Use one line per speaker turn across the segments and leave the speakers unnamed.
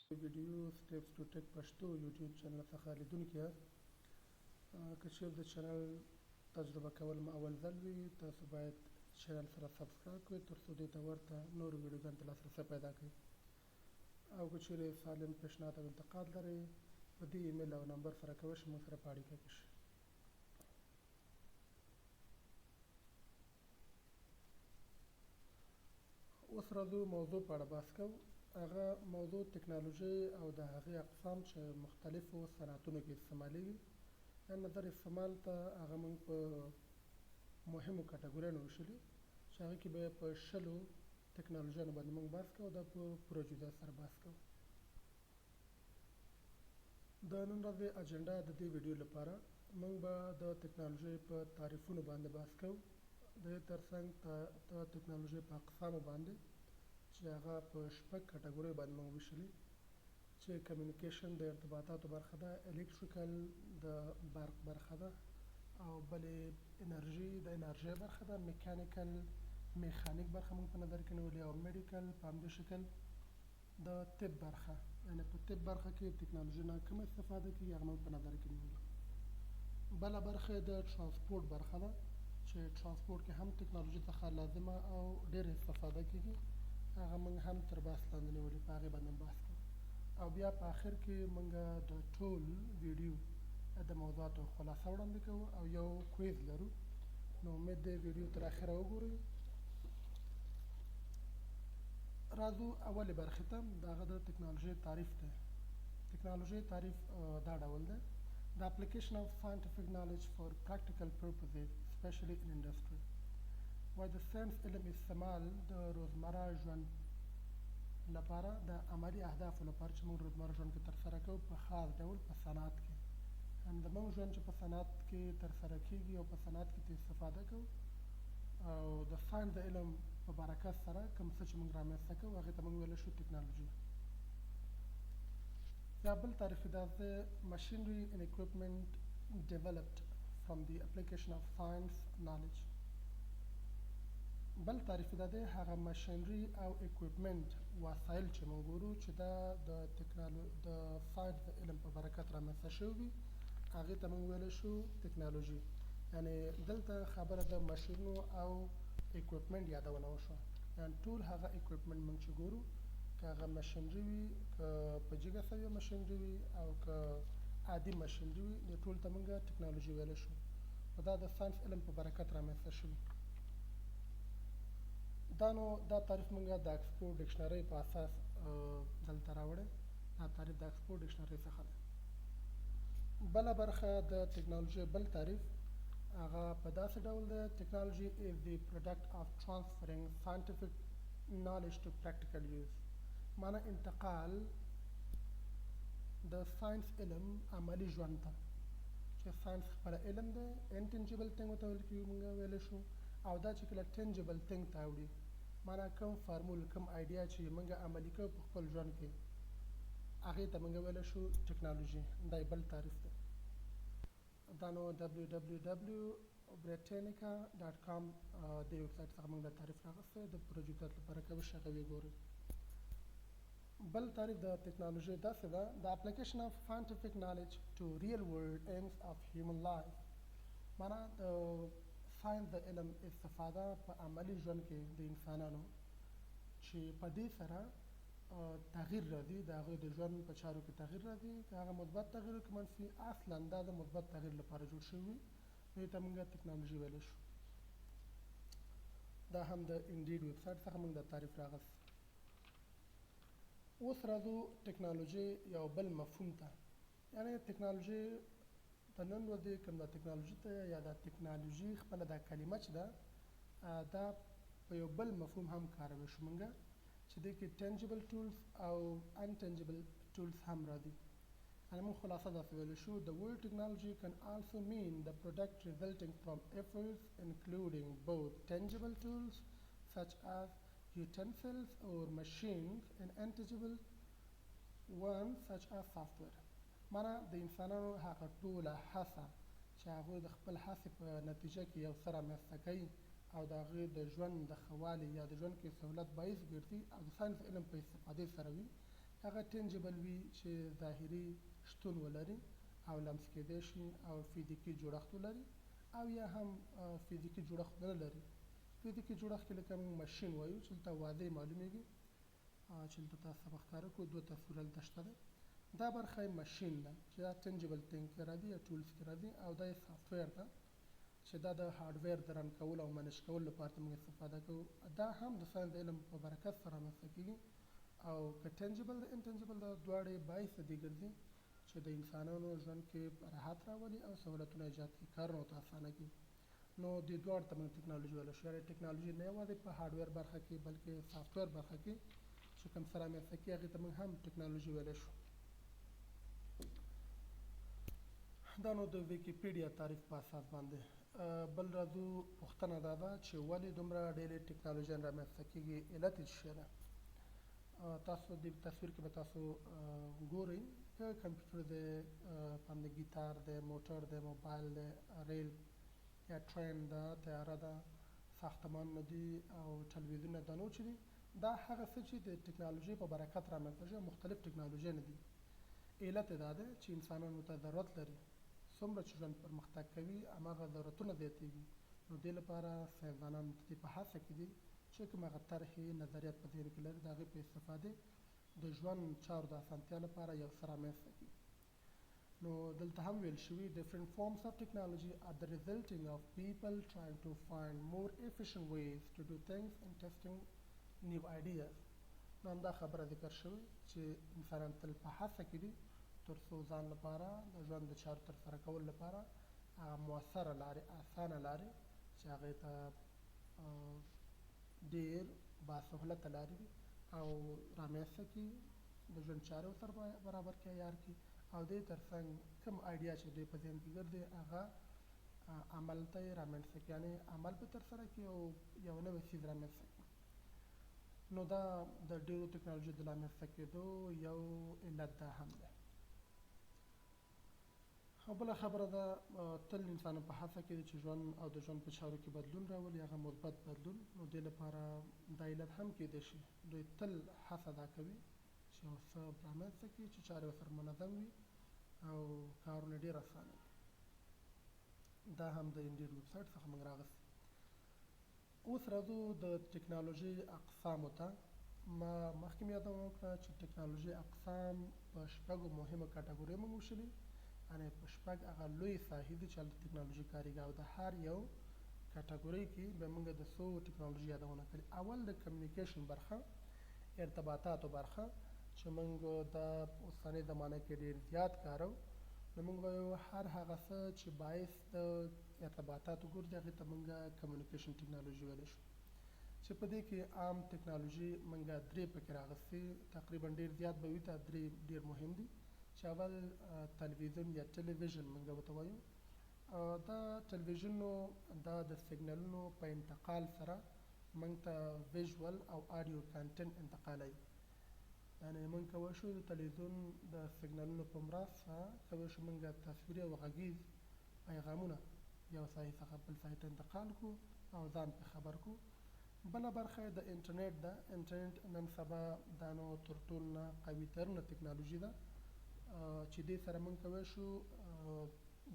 ویډیو سټیپس ټو ټیک پښتو یوټیوب چینل څخه لیدونکي یاست. که چیرې د چینل تجربه کول مو اول ځل وي، تاسو باید چینل سره سبسکرایب کړئ ترڅو دې ته ورته نورو ویډیوګانو ته لاسرسی پیدا کړئ. او که چیرې سالم پیشنهاد او انتقاد لرئ، په دې ایمیل او نمبر سره کولی شئ موږ سره په اړیکه کې شئ. اوس راځو موضوع په اړه بحث کوو. هغه موضوع ټکنالوژي او د هغې اقسام چې مختلفو صنعتونو کې استعمالیږي. نظر استعمال ته هغه موږ په مهمو کټګوریانو ویشلي چې هغې کې به په 20 ټکنالوژیانو باندې موږ بحث کوو. دا په پوره جزئیات سره بحث کوو. د نن ورځې اجنډا د دې ویډیو لپاره موږ به د ټکنالوژۍ په تعریفونو باندې بحث کوو. د دې ترڅنګ د ټکنالوژۍ په اقسامو باندې چې هغه په 6 کټګوریو باندې موږ ویشلي، چې کمیونیکیشن د ارتباطاتو برخه ده، الکتریکل د برق برخه ده، او بلې انرژي د انرژۍ برخه ده، میکانیکل میخانیک برخه موږ په نظر کې نیولې، او میډیکل په همدې شکل د طب برخه، یعنې په طب برخه کې ټکنالوژي نه کوم استفاده کېږي هغه موږ په نظر کې نیولې. بله برخه د ترانسپورټ برخه ده چې ترانسپورټ کې هم ټکنالوژي څخه لازمه او ډېره استفاده کېږي، هغه موږ هم تر بحث لاندې نیولې، په هغې باندې بحث کوو. او بیا په آخر کې موږ د ټول ویډیو د موضوعاتو خلاصه وړاندې کوو او یو کویز لرو. نو امید دی ویډیو تر آخره وګورئ. راځو اولې برخې ته. د هغه د ټکنالوژۍ تعریف دی. ټکنالوژۍ تعریف دا ډول دی: The application of scientific knowledge for practical purposes, especially in industry. وایي د ساینس علم استعمال د روزمره ژوند لپاره د عملي اهدافو لپاره چې موږ روزمره ژوند کې ترسره کوو، په خاص ډول په صنعت کې. یعنې زموږ ژوند چې په صنعت کې ترسره کېږي او په صنعت کې استفاده کوو، او د ساینس د علم په برکت سره کوم څه چې موږ رامنځته کوو هغې ته موږ ویلی شو ټکنالوژي. یا بل تعریف دا دی: machinery and equipment developed from the application of science knowledge. بل تعریف دا دی: هغه ماشینري او اکویپمنټ وسایل چې موږ ګورو چې دا د ساینس د علم په برکت رامنځته شوي وي، هغې ته موږ ویلی شو ټکنالوژي. یعنې دلته خبره د ماشینونو او اکویپمنټ یادونه وشوه. یعنې ټول هغه اکویپمنټ موږ چې ګورو، که هغه ماشینري وي، که په جګه سوې ماشینري وي، او که عادي ماشینري وي، دې ټول ته موږ ټکنالوژي ویلی شو. خو دا د ساینس علم په برکت رامنځته شوي. دا تعریف موږ د اکسفورډ ډکشنرۍ په اساس دلته راوړی. دا تعریف د اکسفورډ ډکشنرۍ څخه دی. بله برخه د ټکنالوژۍ بل تعریف هغه په داسې ډول دی: ټکنالوژي is the product of transferring scientific knowledge to practical use. معنا انتقال د ساینس علم عملي ژوند ته، چې ساینس خپله علم دی، انټنجبل تھنګ ورته ویل کېږي، موږ ویلی شو. او دا چې کله ټنجبل تھنګ ته اوړي، معنا کوم فارمول کوم آیډیا چې موږ عملي کوو په خپل ژوند کې، هغې ته موږ ویلی شو ټکنالوژي. دا یې بل تعریف دی. دا نو www.britannica.com د ویبسایټ څخه موږ دا تعریف راغستی. د پوره جزئیات لپاره کولی شئ هغه وګورئ. بل تعریف د ټکنالوژۍ داسې ده: The application of scientific knowledge to real world aims of human life. معنا د ساینس د علم استفاده په عملي ژوند کې د انسانانو، چې په دې سره تغییر راځي، د هغوی د ژوند په چارو کې تغییر راځي، که هغه مثبت تغییر وي که منفي، اصلا دا د مثبت تغییر لپاره جوړ شوي وي، دې ته موږ ټکنالوژي ویلی شو. دا هم د انډیډ ویبسایټ څخه موږ دا تعریف راغستی. اوس راځو ټکنالوژۍ یو بل مفهوم ته. یعنې ټکنالوژي د نن ورځې کوم دا ټکنالوژي ته یا دا ټکنالوژي خپله دا کلمه چې ده، دا په یو بل مفهوم هم کارولی شو موږ، چې دې کې ټنجبل ټولز او انټنجبل ټولز هم راځي. یعنې موږ خلاصه داسې ویلی شو: The word technology can also mean the product resulting from efforts including both tangible tools such as utensils or machines and intangible ones such as software. معنا د انسانانو هغه ټوله هڅه چې هغوی د خپل هڅې په نتیجه کې یو څه رامنځته کوي، او د هغې د ژوند د ښه والي یا د ژوند کې سهولت باعث ګرځي، او د ساینس علم په استفادې سره وي، هغه ټینجبل وي چې ظاهري شتون ولري او لمس کېدای شي او فزیکي جوړښت ولري او یا هم فزیکي جوړښت نه لري. فزیکي جوړښت کې لکه موږ ماشین وایو چې دلته واضح معلومیږي چې دلته تاسو سبق ښکاره کړو، دوه تصویره دلته شته ده. دا برخه یې ماشین ده چې دا ټینجبل تینګ کې راځي یا ټولز کې راځي، او دا یې سافټویر ده چې دا د هارډویر د رن کولو او منیج کولو لپاره موږ استفاده کوو. دا هم د ساینس د علم په برکت سره رامنځته کېږي او که ټینجبل د انټینجبل دا دواړې باعث دې ګرځي چې د انسانانو ژوند کې راحت راولي او سهولتونه ایجاد کړي، کارونه ورته اسانه کړي. نو دې دواړو ته موږ ټکنالوژي ویلی شو. یعنې ټکنالوژي نه یوازې په هارډویر برخه کې بلکې سافټویر برخه کې چې کوم څه رامنځته کړي هغې ته موږ هم ټکنالوژي ویلی شو. دا نو د ویکیپیډیا تعریف په اساس باندې. بل راځو پوښتنه دا ده چې ولې دومره ډېرې ټکنالوژیان رامنځته کېږي، علت یې څه شی ده؟ تاسو د تصویر کې به تاسو ګورئ که کمپیوټر دی، باندې ګیتار دی، موټر دی، موبایل دی، ریل یا ټرین ده، تیاره ده، ساختمانونه دي او ټلویزیونونه دا نور چې دي، دا هغه څه چې د ټکنالوژۍ په برکت رامنځته شوي مختلف ټکنالوژیانې دي. علت یې دا دی چې انسانانو ته ضرورت لري، څومره چې ژوند پرمختګ کوي هماغه ضرورتونه زیاتېږي. نو دې لپاره ساینسدانان د دې په هڅه کې دي چې کوم هغه طرحې نظریات په ذهن کې لري د هغې په استفادې د ژوند چارو د اسانتیا لپاره یو څه رامنځته کړي. نو دلته هم ویل شوي different forms of technology are the resulting of people trying to find more efficient ways to do things and testing new ideas. نو همدا خبره ذکر شوې چې انسانان تل په هڅه کې دي تر څو ځان لپاره د ژوند د چارو ترسره کولو لپاره مؤثره لارې، اسانه لارې چې هغې ته ډېر باسهولته لارې وي او رامنځته کړي، د ژوند چارې ورسره برابر کړي، عیار کړي او دې تر څنګ کوم آیډیا چې دوی په ذهن کې ګرځي هغه عمل ته یې رامنځته کړي، یعنې عمل په ترسره کړي او یو نوی څیز رامنځته کړي. نو دا د ډېرو ټکنالوژۍ د رامنځته کېدو یو علت دا هم دی. او بله خبره ده تل انسانان په هڅه کې دي چې ژوند او د ژوند په چارو کې بدلون راولي، هغه مثبت بدلون. نو دې لپاره دا علت هم کېدای شي دوی تل هڅه دا کوي چې یو څه رامنځته کړي چې چارې ورسره منظم وي او کارونه ډېر اسانه وي. دا هم د انډین ویبسایټ څخه موږ راغستي. اوس راځو د ټکنالوژۍ اقسامو ته. ما مخکې مې یادونه وکړه چې ټکنالوژۍ اقسام په شپږو مهمو کټګوریو موږ ویشلي، یعنې په شپږ هغه لوی ساحې دي چې هلته ټکنالوژي کارېږي او د هر یو کټګورۍ کې به موږ د څو ټکنالوژي یادونه کړې. اول د کمیونیکیشن برخه، ارتباطاتو برخه چې موږ د اوسنۍ زمانه کې ډېر زیات کارو. نو موږ وایو هر هغه څه چې باعث د ارتباطاتو ګرځي هغې ته موږ کمیونیکیشن ټکنالوژي ویلی شو، چې په دې کې عام ټکنالوژي موږ درې پکې راغستې، تقریبا ډېر زیات به وي، دا درې ډېر مهم دي. چې اول تلویزیون یا ټلویزیون موږ ورته وایو. دا ټلویزیونو دا د سیګنلونو په انتقال سره موږ ته ویژوال او آډیو کانټینټ انتقالوي. یعنې موږ کولی شو د تلویزیون د سیګنلونو په مرسته کولی شو موږ تصویري او غږیز پیغامونه یو ساحې څخه بل ساحې ته انتقال کړو او ځان پرې خبر کړو. بله برخه د انټرنیټ ده. انټرنیټ نن سبا دا نو تر ټولو نه قوي ترینه ټکنالوژي ده چې دې سره موږ کولی شو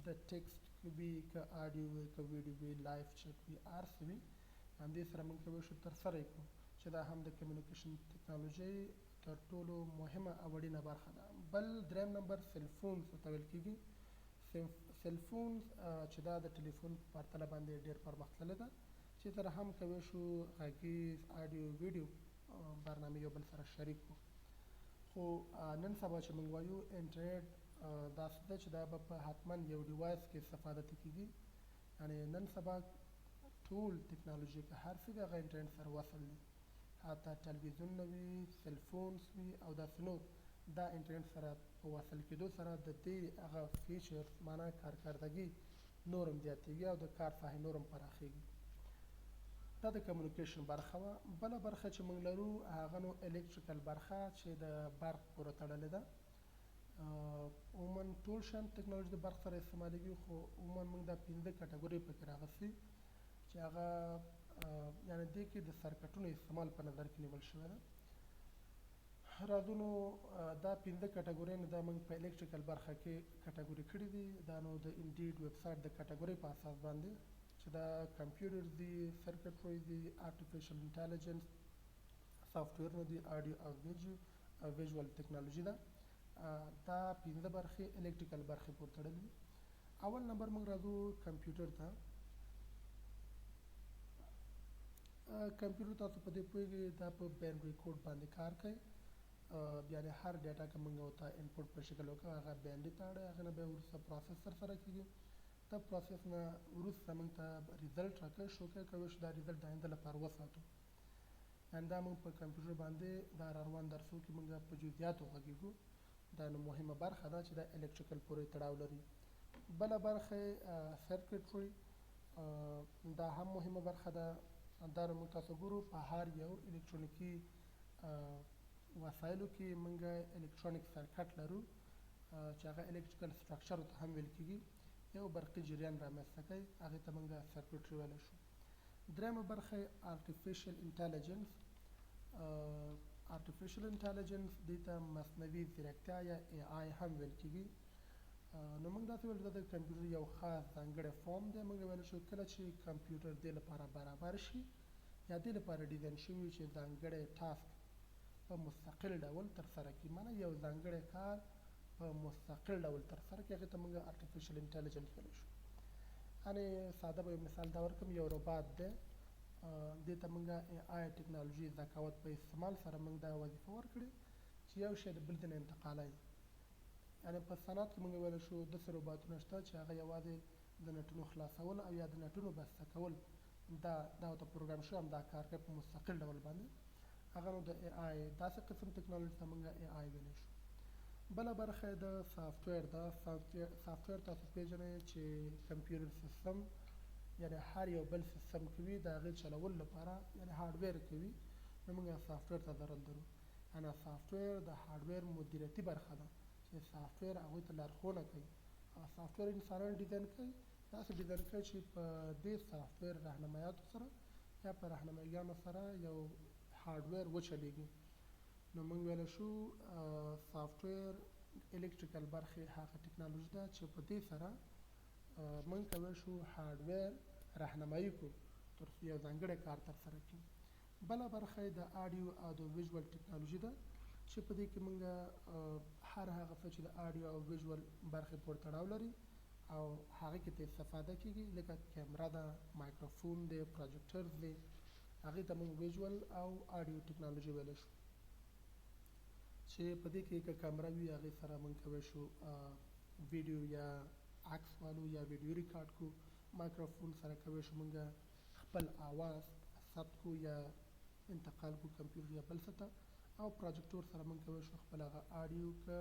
د ټیکسټ وي، که آډیو وي، که ویډیو وي، لایف چټ وي، هر څه وي، همدې سره موږ کولی شو ترسره یې کړو چې دا هم د کمیونیکیشن ټکنالوژۍ تر ټولو مهمه او اړینه برخه ده. بل دریم نمبر سیلفونز ورته ویل کېږي. سیلفونز چې دا د ټلیفون په پرتله باندې ډېر پرمختللې ده چې سره هم کولی شو غږیز، آډیو، ویډیو برنامې یو بل سره شریک کړو. خو نن سبا چې موږ وایو انټرنیټ داسې ده چې دا به په حتما یو ډیوایس کې استفاده ته کېږي. یعنې نن سبا ټول ټکنالوژي که هر څه دي هغه انټرنیټ سره وصل دي، حتی ټلویزیونونه وي، سیلفونز وي او داسې نور، دا انټرنیټ سره په وصل کېدو سره د دې هغه فیچرز معنا کارکردګي نور هم زیاتېږي او د کار ساحې نور هم پراخېږي. دا د کمیونیکیشن برخه وه. بله برخه چې موږ لرو هغه نو الکتریکل برخه چې د برق پورې تړلې ده. عموما ټول شیان ټکنالوژي د برق سره استعمالېږي، خو عموما موږ دا پنځه کټګورۍ پکې راغستې چې هغه یعنې دې کې د سرکټونو استعمال په نظر کې نیول شوی ده. رازونو دا 15 کټګورۍ دا موږ په الکتریکل برخه کې کټګوري کړي دي. دا نو د انډیډ ویب سایټ د کټګورۍ په اساس باندې چې دا کمپیوټر دي، سرکټری دي، آرټیفیشل انټیلیجنس، سافټویر دي، آډیو او ویژوال ټیکنالوژي ده. دا 15 برخې الکتریکل برخې پورې تړلې دي. اول نمبر موږ راځو کمپیوټر ته. کمپیوټر تاسو په دې پوهیږئ دا په باینري کوډ باندې کار کوي. یعنې هر ډیټا که موږ ورته انپوټ په شکل وکړو هغه باینري ته اړوي، هغه نه بیا وروسته پروسس سره کېږي. دا پروسس نه وروسته موږ ته ریزلټ راکوي، شو کوي چې دا ریزلټ د آینده لپاره وساتو. یعنې دا موږ په کمپیوټر باندې دا روان درسو کې موږ په جزئیاتو غږیږو. دا نو مهمه برخه ده چې دا الکتریکل پورې تړاو لري. بله برخه سرکټری، دا هم مهمه برخه ده. دا نو موږ تاسو ګورو په هر یو الکترونیکي وسایلو کې موږ الکترونیک سرکټ لرو چې هغه الکتریکل سټرکچر ته هم ویل کېږي. یو برقي جریان رامنځته کوي، هغې ته موږ سرکټري ویلی شو. درېیمه برخه آرټیفیشل انټیلیجنس. آرټیفیشل انټیلیجنس دې ته مصنوعي ځیرکتیا یا ای آی هم ویل کېږي. نو موږ داسې ویل دا د کمپیوټر یو خاص ځانګړی فارم دی. موږ ویلی شو کله چې کمپیوټر دې لپاره برابر شي یا دې لپاره ډیزاین شوي وي چې ځانګړی ټاسک په مستقل ډول ترسره کړي، معنی یو ځانګړی کار په مستقل ډول ترسره کړي، هغې ته موږ آرټیفیشل انټیلیجنس ویلی شو. یعنې ساده به یو مثال دا ورکړم، یو روباټ دی، دې ته موږ ای آی ټیکنالوژي ذکاوت په استعمال سره موږ دا وظیفه ورکړې چې یو شی د بل ځای نه انتقالوي. یعنې په صنعت کې موږ ویلی شو داسې روباټونه شته چې هغه یوازې د نټونو خلاصول او یا د نټونو بسته کول دا ورته پروګرام شوی همدا کار کوي په مستقل ډول باندې. هغه نو د ای آی داسې قسم ټیکنالوژي ته موږ ای آی ویلی شو. بله برخه د سافټویر ده. سافټویر تاسو پېژنئ چې کمپیوټر سیستم یعنې هر یو بل سیستم کوي د هغې چلولو لپاره یعنې هارډویر کوي، نو موږ سافټویر ته ضرورت لرو. یعنې سافټویر د هارډویر مدیریتي برخه ده چې سافټویر هغوی ته لارښوونه کوي. سافټویر انسانان ډیزاین کوي، داسې ډیزاین کوي چې په دې سافټویر راهنمایاتو سره یا په راهنمایګانو سره یو هارډویر وچلېږي. نو موږ ویلی شو سافټویر الکتریکل برخې هغه ټیکنالوژي ده چې په دې سره موږ کولی شو هارډویر راهنمایي کړو تر څو یو ځانګړی کار ترسره کړي. بله برخه یې د آډیو او د ویژوال ټیکنالوژي ده چې په دې کې موږ هر هغه څه چې د آډیو او ویژوال برخې پورې تړاو لري او هغې کې ته استفاده کېږي، لکه کیمره ده، مایکروفون دی، پروجیکټر دی، هغې ته موږ ویژوال او آډیو ټیکنالوژي ویلی شو. چې په دې کې که کیمره وي هغې سره موږ کولی شو ویډیو یا عکس والو یا ویډیو ریکارډ کو. مایکروفون سره کولی شو موږ خپل آواز ثبت کو یا انتقال کو کمپیوټر یا بل څه ته. او پروجیکټور سره موږ کولی شو خپل هغه آډیو که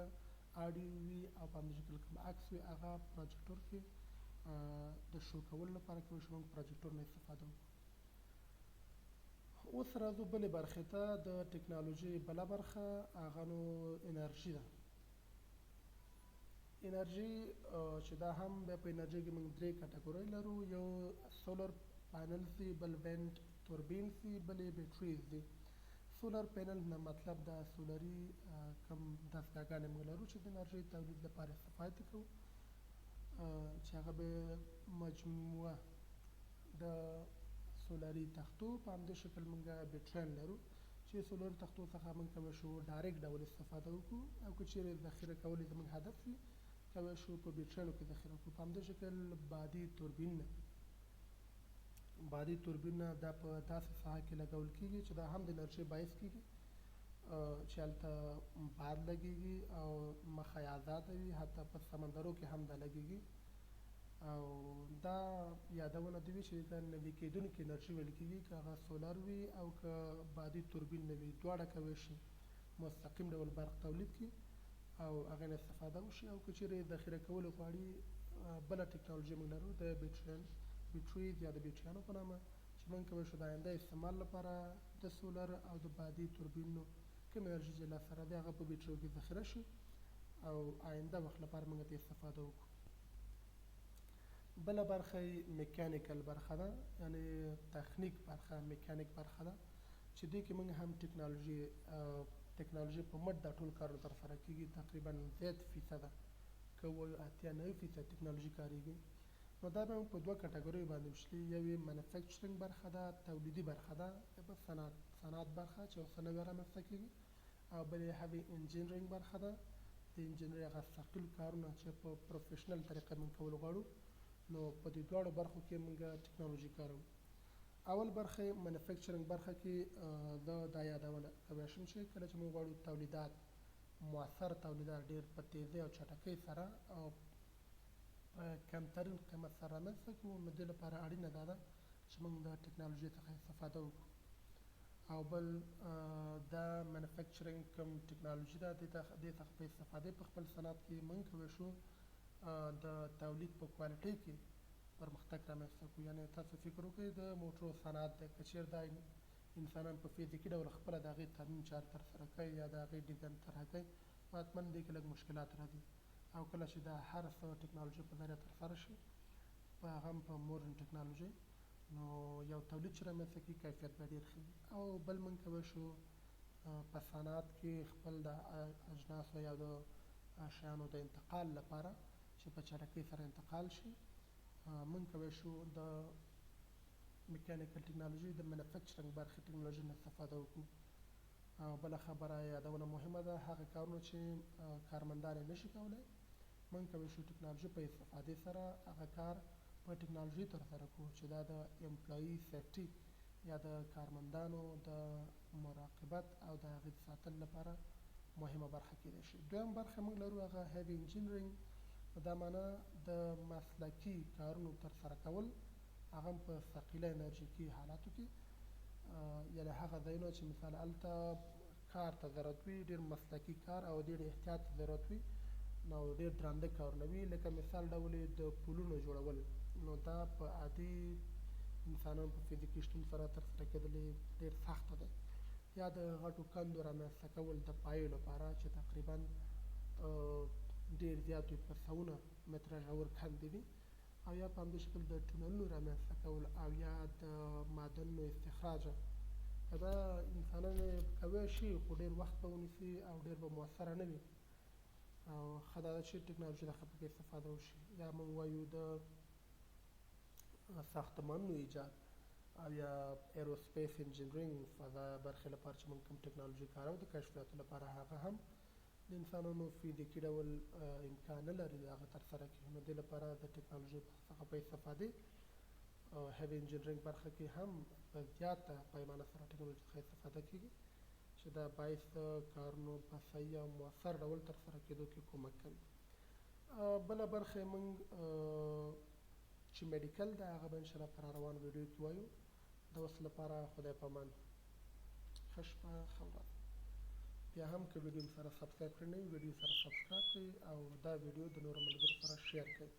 آډیو وي او په همدې شکل کوم عکس وي هغه پروجیکټور کې د شو کولو لپاره کولی شو موږ پروجیکټور نه استفاده وکړو. اوس راځو بلې برخې ته. د ټیکنالوژي بله برخه هغه نو انرژي ده. انرژي چې دا هم بیا په انرژي کې موږ درې کټګورۍ لرو، یو سولر پینلز دي، بل وینډ توربینز دي، بل یې بیټریز دي. سولر پینل نه مطلب د سولري کم دستګاهګانې موږ لرو چې د انرژۍ تولید لپاره استفاده کوو، چې هغه به مجموعه د سولري تختو په همدې شکل موږ بیټریان لرو چې سولري تختو څخه موږ کولی شو ډایرکټ ډول استفاده وکړو، او که چیرې ذخیره کول یې زموږ هدف وي کولی شو په بیټریانو کې ذخیره کړو. په همدې شکل بادي توربینونه دا په داسې ساحه کې لګول کېږي چې دا هم د انرژۍ باعث کېږي چې هلته باد لګېږي او مخه یې ازاده وي، حتی په سمندرو کې هم دا لګېږي. او دا یادونه دې وي چې دا نوي کېدونکې انرژي ویل کېږي، که هغه سولر وي او که بادي توربین نه وي، دواړه کولی شي مستقیم ډول برق تولید کړي او هغې نه استفاده وشي. او که چیرې ذخیره کول غواړي بله ټیکنالوژي موږ لرو د بیټریز یا د بیټریانو په نامه چې موږ کولی شو د آینده استعمال لپاره د سولر او د بادي توربینونو کوم انرژي چې لاسته راځي هغه په بیټریو کې ذخیره شي او آینده وخت لپاره موږ ترې استفاده وکړو. بله برخه یې میکانیکل برخه ده، یعنې تخنیک برخه، میکانیک برخه ده چې دې کې موږ هم ټیکنالوژي ټکنالوژي په مټ دا ټول کارونه ترسره کیږي. تقریبا زیات فیصده که ووایو 80-90% ټکنالوژي کارېږي. نو دا به موږ په دوه کټګوریو باندې وشلي. یو یې مینوفیکچرینګ برخه ده، تولیدي برخه ده، په صنعت برخه چې اوس نوې رامنځته کیږي، او بل یې هیوي انجینرینګ برخه ده، د انجینري هغه ثقیل کارونه چې په پروفیشنل طریقه موږ کول غواړو. نو په دې دواړو برخو کې موږ ټکنالوژي کاروو. اول برخه مینوفیکچرینګ برخه کې دا یادونه کولی شم چې کله چې موږ غواړو تولیدات مؤثر تولیدات ډېر په تیزۍ او چټکۍ سره او کمترین قیمت سره رامنځته کړو، نو دې لپاره اړینه دا ده چې موږ د ټکنالوژۍ څخه استفاده وکړو. او بل دا مینوفیکچرینګ کوم ټکنالوژي ده دې څخه په استفادې په خپل صنعت کې موږ کولی شو د تولید په کوالټۍ کې پرمختګ رامنځته کړو. یعنې تاسو فکر وکړئ د موټرو صنعت دی، که چېرې دا انسانان په فزیکي ډول خپله د هغې ترمیم چارې ترسره کوي یا د هغې ډیزاین طرحه کوي، حتما دې کې لږ مشکلات راځي. او کله چې دا هر څه ټکنالوژي په ذریعه ترسره شي، په هغه هم په مورن ټکنالوژي، نو یو تولید چې رامنځته کېږي کیفیت به ډېر ښه وي. او بل موږ کولی شو په صنعت کې خپل د اجناسو یا د شیانو د انتقال لپاره چې په چټکۍ سره انتقال شي، موږ کولی شو د میکانیکل ټکنالوژي د مینوفیکچرینګ برخې ټکنالوژي نه استفاده وکړو. او بله خبره یادونه مهمه ده، هغه کارونه چې کارمندان یې نشي کولی، موږ کولی شو ټکنالوژي په استفادې سره هغه کار په ټکنالوژي ترسره کړو، چې دا د امپلایي سیفټي یا د کارمندانو د مراقبت او د هغې ساتلو لپاره مهمه برخه کېدای شي. دویم برخه موږ لرو هغه هیوي انجینرینګ، دا معنا د مسلکي کارونو ترسره کول، هغه هم په ثقیله انرژیکي حالاتو کې، یعنې هغه ځایونه چې مثال هلته کار ته ضرورت وي، ډېر مسلکي کار او ډېر احتیاط ته ضرورت وي، نو ډېر درانده کارونه وي، لکه مثال ډول یې د پلونو جوړول، نو دا په عادي انسانانو په فزیکي شتون سره ترسره کېدل ډېر سخته دی. یا د غټو کندو رامنځته کول د پایو لپاره چې تقریبا ډېر زیات وي، په سوونه متره ژور کندې وي، او یا په همدې شکل د ټونلونو رامنځته کول او یا د معدنونو استخراج، دا انسانان کولی شي خو ډېر وخت به ونیسي او ډېر به مؤثره نه وي، او ښه دا ده چې ټکنالوژي څخه پکې استفاده وشي. یا موږ وایو د ساختمانونو ایجاد او یا ایروسپیس انجینرینګ فضا برخې لپاره چې موږ کوم ټکنالوژي کاروو د کشفیاتو لپاره، هغه هم د انسانانو فزیکي ډول امکان نه لري د هغه ترسره کړي، نو دې لپاره د ټکنالوژۍ څخه په استفادې هیوي انجینرینګ برخه کې هم په زیاته پیمانه سره ټکنالوژي څخه استفاده کېږي، چې دا باعث د کارونو په صحیح او مؤثر ډول ترسره کېدو کې کمک کوي. بله برخه موږ چې میډیکل ده، هغه به انشاءالله په روان ویډیو کې وایو. د اوس لپاره خدای په امان، ښه شپه، ښه ورځ. بیا هم که ویډیو سره سبسکرایب کړی نه وي، ویډیو سره سبسکرایب کړئ او دا ویډیو د نورو ملګرو سره شیر کړئ.